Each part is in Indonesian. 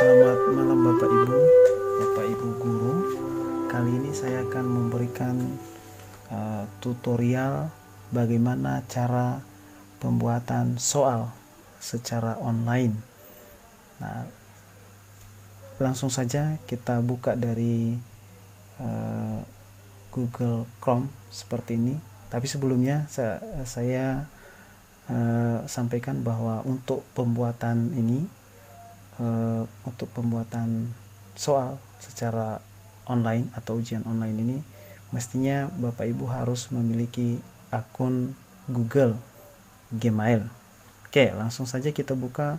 Selamat malam Bapak Ibu guru. Kali ini saya akan memberikan tutorial bagaimana cara pembuatan soal secara online. Nah, langsung saja kita buka dari Google Chrome seperti ini. Tapi sebelumnya saya sampaikan bahwa untuk pembuatan ini, untuk pembuatan soal secara online atau ujian online ini, mestinya Bapak Ibu harus memiliki akun Google Gmail. Oke, langsung saja kita buka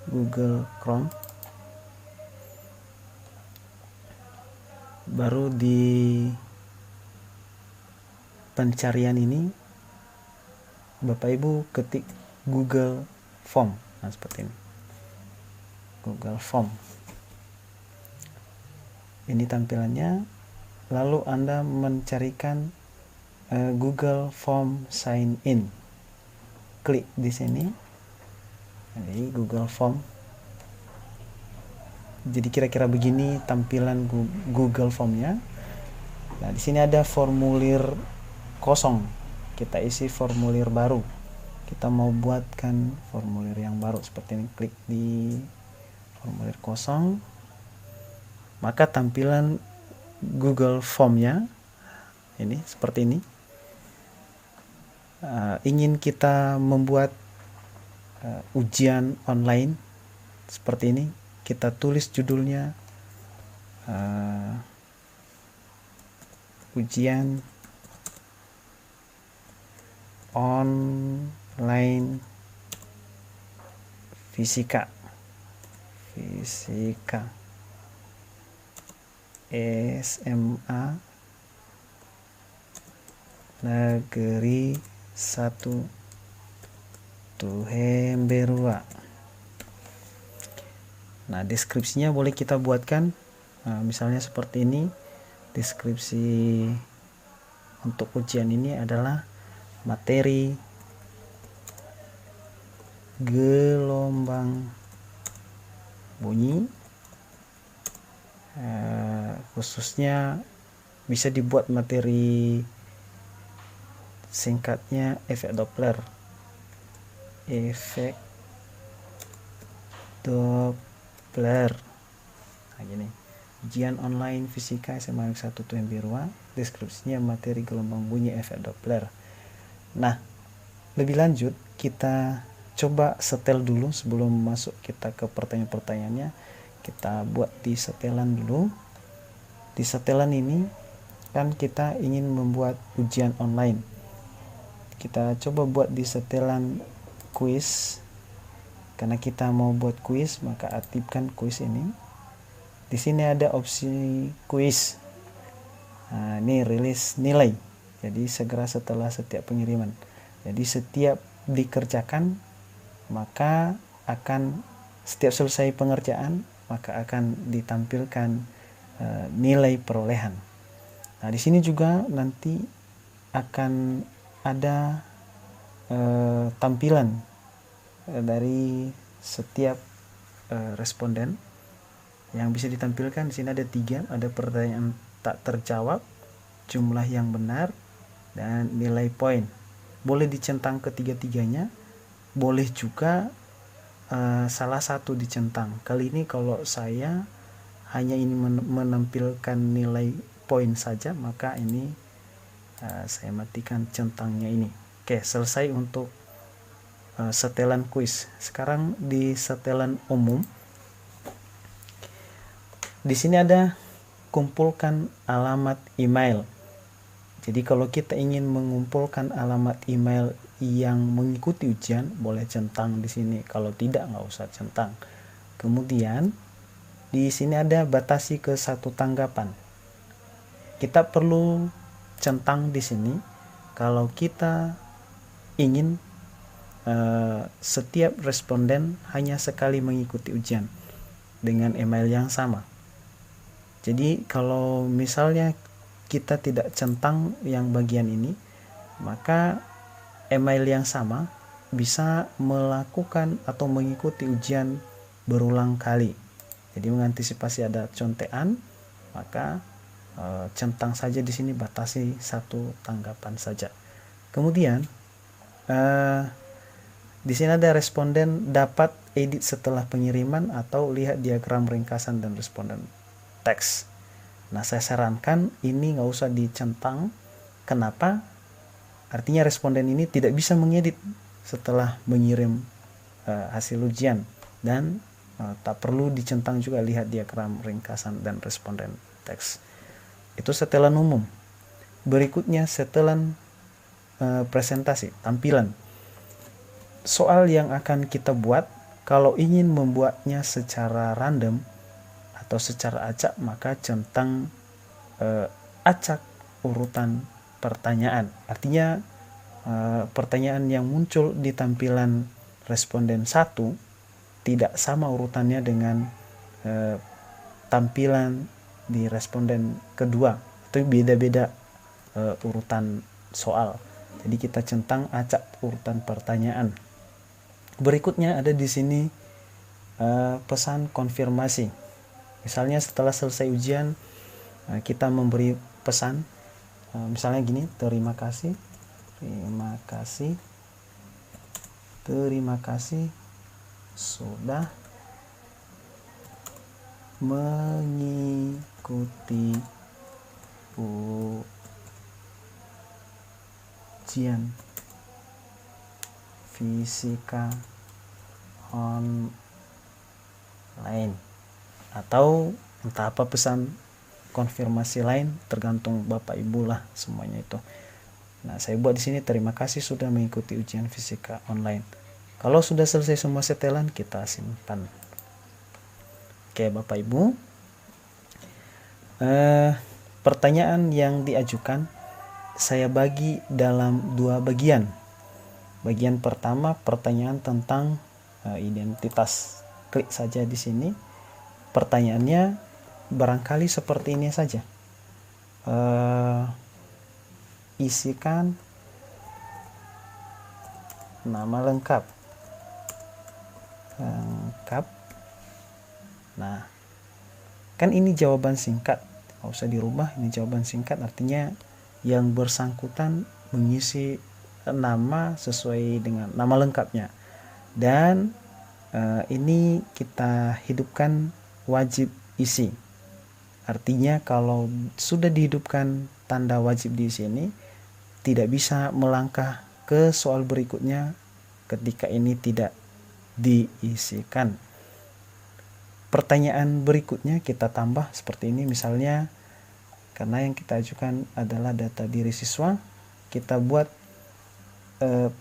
Google Chrome. Baru di pencarian ini Bapak Ibu ketik Google Form. Nah, seperti ini. Google Form. Ini tampilannya. Lalu Anda mencarikan Google Form Sign In. Klik di sini. Jadi Google Form. Jadi kira-kira begini tampilan Google Form-nya. Nah, di sini ada formulir kosong. Kita isi formulir baru. Kita mau buatkan formulir yang baru seperti ini. Klik di formulir kosong, maka tampilan Google Form-nya ini seperti ini. Ingin kita membuat ujian online seperti ini, kita tulis judulnya ujian online fisika SMA Negeri 1 Tuhemberua. Nah, deskripsinya boleh kita buatkan misalnya seperti ini. Deskripsi untuk ujian ini adalah materi gelombang bunyi, khususnya bisa dibuat materi singkatnya efek Doppler. Nah, gini. Ujian online fisika SMA Negeri 1 Tuhemberua, deskripsinya materi gelombang bunyi efek Doppler. Nah, lebih lanjut kita coba setel dulu sebelum masuk kita ke pertanyaan-pertanyaannya. Kita buat di setelan dulu. Di setelan ini kan kita ingin membuat ujian online. Kita coba buat di setelan kuis. Karena kita mau buat kuis, maka aktifkan kuis ini. Di sini ada opsi kuis. Nah, ini rilis nilai. Jadi segera setelah setiap pengiriman. Jadi setiap dikerjakan, maka akan setiap selesai pengerjaan, maka akan ditampilkan nilai perolehan. Nah, di sini juga nanti akan ada tampilan dari setiap responden yang bisa ditampilkan. Di sini ada 3, ada pertanyaan tak terjawab, jumlah yang benar, dan nilai poin. Boleh dicentang ketiga-tiganya, boleh juga salah satu dicentang. Kali ini kalau saya hanya ingin menampilkan nilai poin saja, maka ini saya matikan centangnya ini. Oke, selesai untuk setelan kuis. Sekarang di setelan umum. Di sini ada kumpulkan alamat email. Jadi kalau kita ingin mengumpulkan alamat email yang mengikuti ujian, boleh centang di sini. Kalau tidak, nggak usah centang. Kemudian di sini ada batasi ke 1 tanggapan. Kita perlu centang di sini kalau kita ingin setiap responden hanya sekali mengikuti ujian dengan email yang sama. Jadi kalau misalnya kita tidak centang yang bagian ini, maka email yang sama bisa melakukan atau mengikuti ujian berulang kali. Jadi mengantisipasi ada contekan, maka centang saja di sini, batasi 1 tanggapan saja. Kemudian di sini ada responden dapat edit setelah pengiriman atau lihat diagram ringkasan dan responden teks. Nah, saya sarankan ini nggak usah dicentang. Kenapa? Artinya responden ini tidak bisa mengedit setelah mengirim hasil ujian, dan tak perlu dicentang juga lihat diagram ringkasan dan responden teks. Itu setelan umum. Berikutnya setelan presentasi, tampilan. Soal yang akan kita buat, kalau ingin membuatnya secara random atau secara acak, maka centang acak urutan pertanyaan. Artinya pertanyaan yang muncul di tampilan responden 1 tidak sama urutannya dengan tampilan di responden kedua, itu beda-beda urutan soal. Jadi kita centang acak urutan pertanyaan. Berikutnya ada di sini pesan konfirmasi. Misalnya setelah selesai ujian kita memberi pesan, misalnya gini, terima kasih sudah mengikuti ujian fisika online, atau entah apa pesan konfirmasi lain, tergantung Bapak Ibu lah semuanya itu. Nah, saya buat di sini terima kasih sudah mengikuti ujian fisika online. Kalau sudah selesai semua setelan, kita simpan. Oke, Bapak Ibu. Pertanyaan yang diajukan saya bagi dalam 2 bagian. Bagian pertama, pertanyaan tentang identitas. Klik saja di sini. Pertanyaannya barangkali seperti ini saja. Isikan nama lengkap. Nah, kan ini jawaban singkat, nggak usah dirubah, ini jawaban singkat, artinya yang bersangkutan mengisi nama sesuai dengan nama lengkapnya. Dan ini kita hidupkan wajib isi. Artinya kalau sudah dihidupkan tanda wajib di sini, tidak bisa melangkah ke soal berikutnya ketika ini tidak diisikan. Pertanyaan berikutnya kita tambah seperti ini, misalnya karena yang kita ajukan adalah data diri siswa, kita buat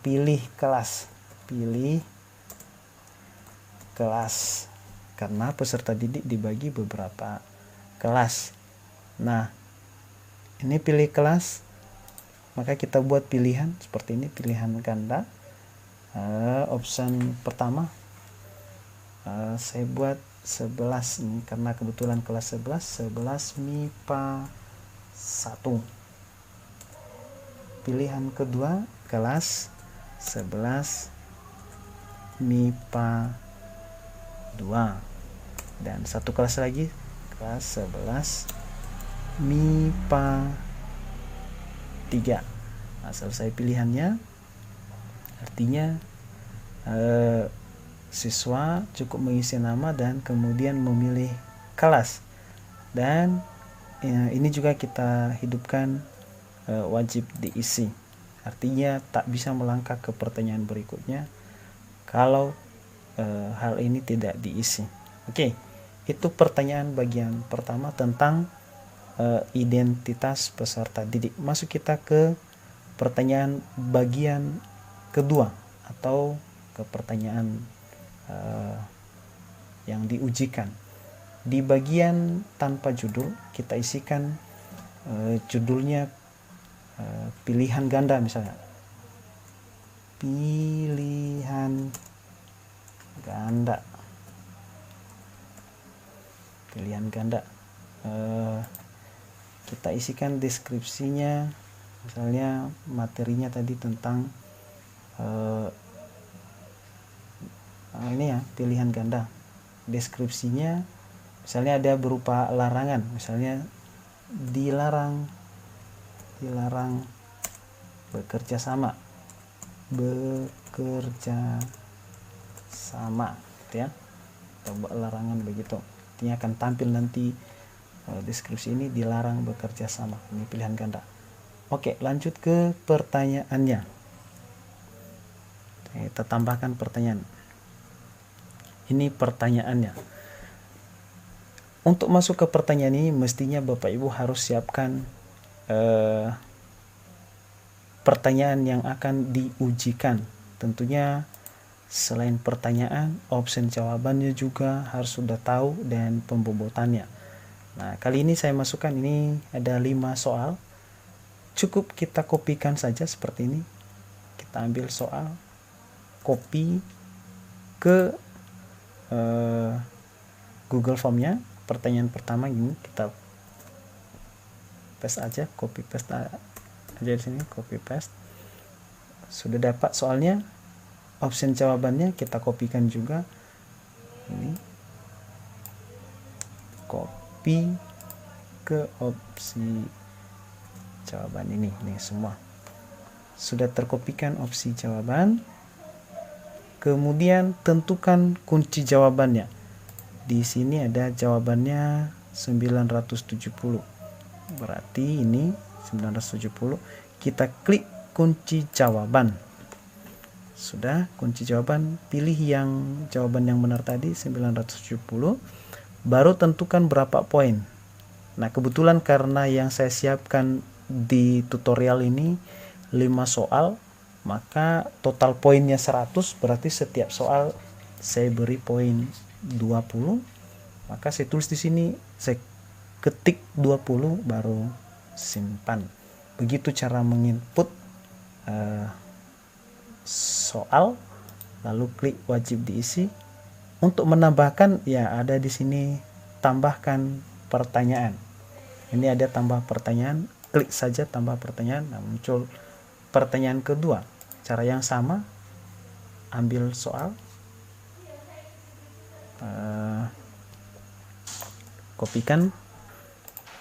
pilih kelas karena peserta didik dibagi beberapa kelas. Nah, ini pilih kelas, maka kita buat pilihan seperti ini, pilihan ganda. Option pertama saya buat 11 ini karena kebetulan kelas 11 MIPA 1. Pilihan kedua kelas 11 MIPA 2, dan satu kelas lagi kelas 11 MIPA 3. Nah, selesai pilihannya, artinya siswa cukup mengisi nama dan kemudian memilih kelas. Dan ini juga kita hidupkan wajib diisi, artinya tak bisa melangkah ke pertanyaan berikutnya kalau hal ini tidak diisi. Oke, itu pertanyaan bagian pertama tentang identitas peserta didik. Masuk kita ke pertanyaan bagian kedua atau ke pertanyaan yang diujikan. Di bagian tanpa judul kita isikan judulnya pilihan ganda, misalnya pilihan ganda. Kita isikan deskripsinya, misalnya materinya tadi tentang ini ya, pilihan ganda. Deskripsinya Misalnya ada berupa larangan, misalnya dilarang bekerja sama gitu ya. Coba larangan begitu, artinya akan tampil nanti deskripsi ini dilarang bekerja sama, ini pilihan ganda. Oke, lanjut ke pertanyaannya. Kita tambahkan pertanyaan. Ini pertanyaannya. Untuk masuk ke pertanyaan ini mestinya Bapak Ibu harus siapkan pertanyaan yang akan diujikan. Tentunya selain pertanyaan, opsi jawabannya juga harus sudah tahu dan pembobotannya. Nah, kali ini saya masukkan, ini ada 5 soal. Cukup kita kopikan saja seperti ini. Kita ambil soal, copy ke Google Formnya. Pertanyaan pertama ini kita paste aja, copy paste aja di sini, copy paste. Sudah dapat soalnya, opsi jawabannya kita kopikan juga. Ini copy ke opsi jawaban ini semua sudah terkopikan opsi jawaban. Kemudian tentukan kunci jawabannya. Di sini ada jawabannya 970. Berarti ini 970. Kita klik kunci jawaban. Sudah, kunci jawaban, pilih yang jawaban yang benar tadi 970. Baru tentukan berapa poin. Nah, kebetulan karena yang saya siapkan di tutorial ini 5 soal, maka total poinnya 100, berarti setiap soal saya beri poin 20. Maka saya tulis di sini, saya ketik 20 baru simpan. Begitu cara menginput soal, lalu klik wajib diisi. Untuk menambahkan, ya ada di sini tambahkan pertanyaan. Ini ada tambah pertanyaan, klik saja tambah pertanyaan. Nah, muncul pertanyaan kedua. Cara yang sama, ambil soal, kopikan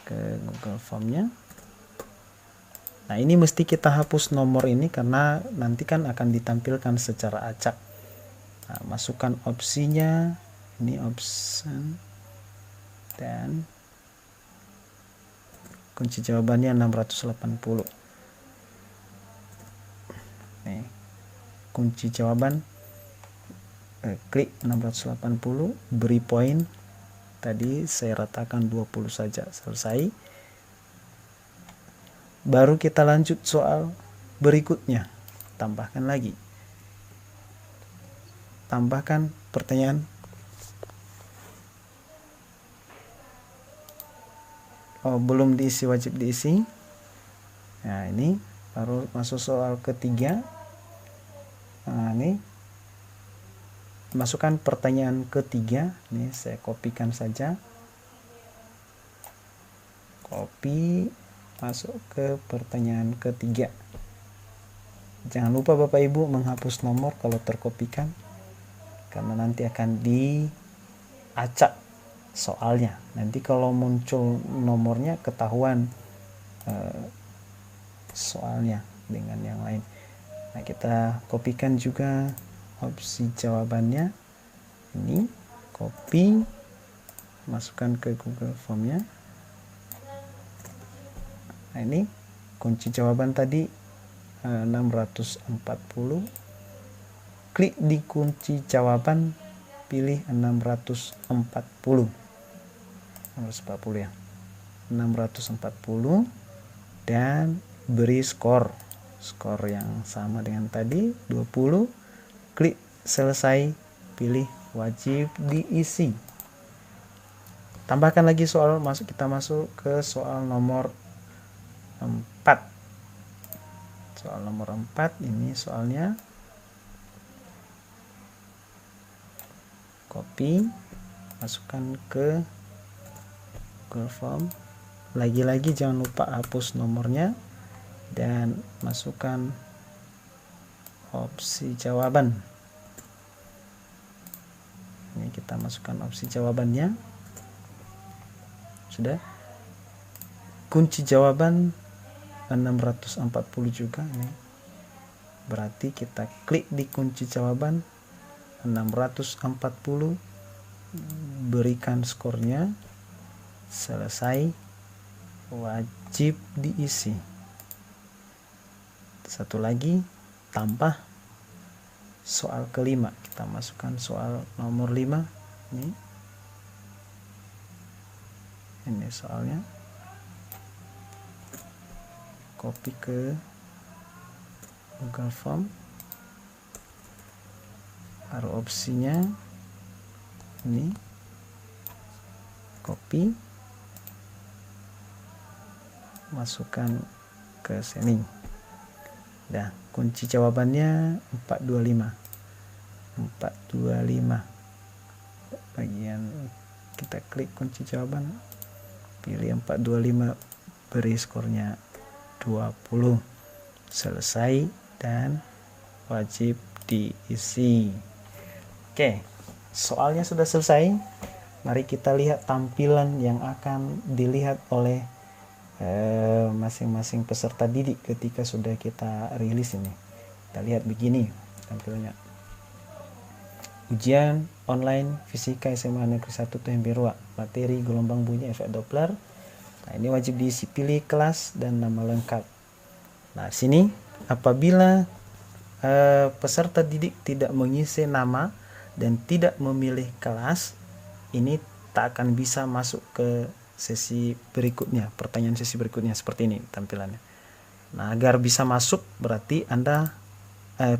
ke Google Formnya. Nah, ini mesti kita hapus nomor ini karena nanti kan akan ditampilkan secara acak. Nah, masukkan opsinya, ini option, dan kunci jawabannya 680. Nih, kunci jawaban, klik 680, beri poin. Tadi saya ratakan 20 saja, selesai. Baru kita lanjut soal berikutnya. Tambahkan lagi. Tambahkan pertanyaan. Oh, belum diisi, wajib diisi. Nah, ini baru masuk soal ketiga. Nah, ini masukkan pertanyaan ketiga. Ini saya kopikan saja. Copy, masuk ke pertanyaan ketiga. Jangan lupa Bapak Ibu menghapus nomor kalau terkopikan, karena nanti akan diacak soalnya. Nanti kalau muncul nomornya ketahuan soalnya dengan yang lain. Nah, kita kopikan juga opsi jawabannya. Ini copy, masukkan ke Google Formnya. Nah, ini kunci jawaban tadi 640. Klik di kunci jawaban, pilih 640 ya, 640, dan beri skor yang sama dengan tadi 20. Klik selesai, pilih wajib diisi. Tambahkan lagi soal, kita masuk ke soal nomor 4. Soal nomor 4 ini soalnya, copy, masukkan ke Google Form. Lagi-lagi jangan lupa hapus nomornya dan masukkan opsi jawaban. Ini kita masukkan opsi jawabannya. sudah. Kunci jawaban 640 juga nih. Berarti kita klik di kunci jawaban 640, berikan skornya, selesai, wajib diisi. Satu lagi, tambah soal kelima. Kita masukkan soal nomor 5 nih. Ini soalnya, copy ke Google Form, baru opsinya ini, copy, masukkan ke sini. Nah, kunci jawabannya 425. Bagian kita klik kunci jawaban, pilih 425, beri skornya 20, selesai dan wajib diisi. Oke, soalnya sudah selesai. Mari kita lihat tampilan yang akan dilihat oleh masing-masing peserta didik ketika sudah kita rilis ini. Kita lihat begini tampilannya. Ujian online fisika SMA Negeri 1 Tuembirua, materi gelombang bunyi efek Doppler. Nah, ini wajib diisi, pilih kelas dan nama lengkap. Nah, sini apabila peserta didik tidak mengisi nama dan tidak memilih kelas, ini tak akan bisa masuk ke sesi berikutnya, pertanyaan sesi berikutnya. Seperti ini tampilannya. Nah, agar bisa masuk berarti Anda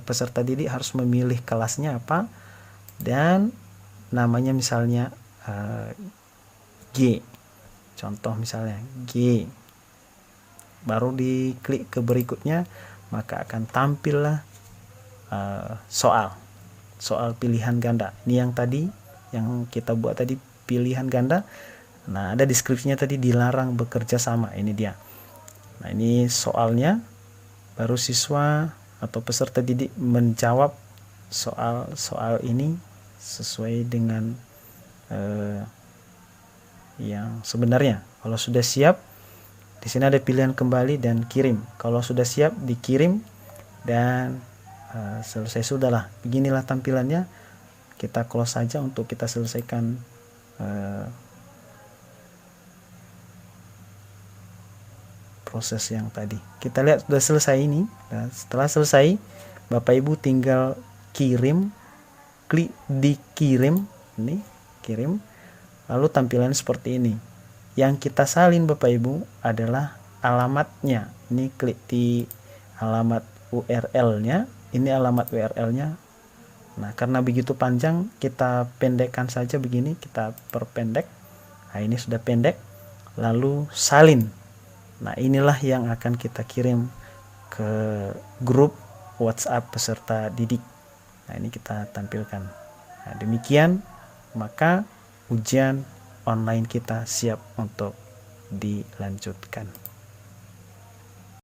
peserta didik harus memilih kelasnya apa dan namanya, misalnya G, contoh misalnya G, baru diklik ke berikutnya, maka akan tampillah soal pilihan ganda. Ini yang tadi yang kita buat tadi, pilihan ganda. Nah, ada deskripsinya tadi, dilarang bekerja sama, ini dia. Nah, ini soalnya, baru siswa atau peserta didik menjawab soal ini sesuai dengan yang sebenarnya. Kalau sudah siap, di sini ada pilihan kembali dan kirim. Kalau sudah siap, dikirim dan selesai, sudahlah. Beginilah tampilannya. Kita close saja untuk kita selesaikan proses yang tadi. Kita lihat sudah selesai ini. Nah, setelah selesai, Bapak Ibu tinggal kirim, klik dikirim, ini kirim, lalu tampilan seperti ini. Yang kita salin Bapak Ibu adalah alamatnya. Ini klik di alamat URL-nya, ini alamat URL-nya. Nah, karena begitu panjang, kita pendekkan saja begini, kita perpendek. Nah, ini sudah pendek, lalu salin. Nah, inilah yang akan kita kirim ke grup WhatsApp peserta didik. Nah, ini kita tampilkan. Nah, demikian, maka ujian online kita siap untuk dilanjutkan.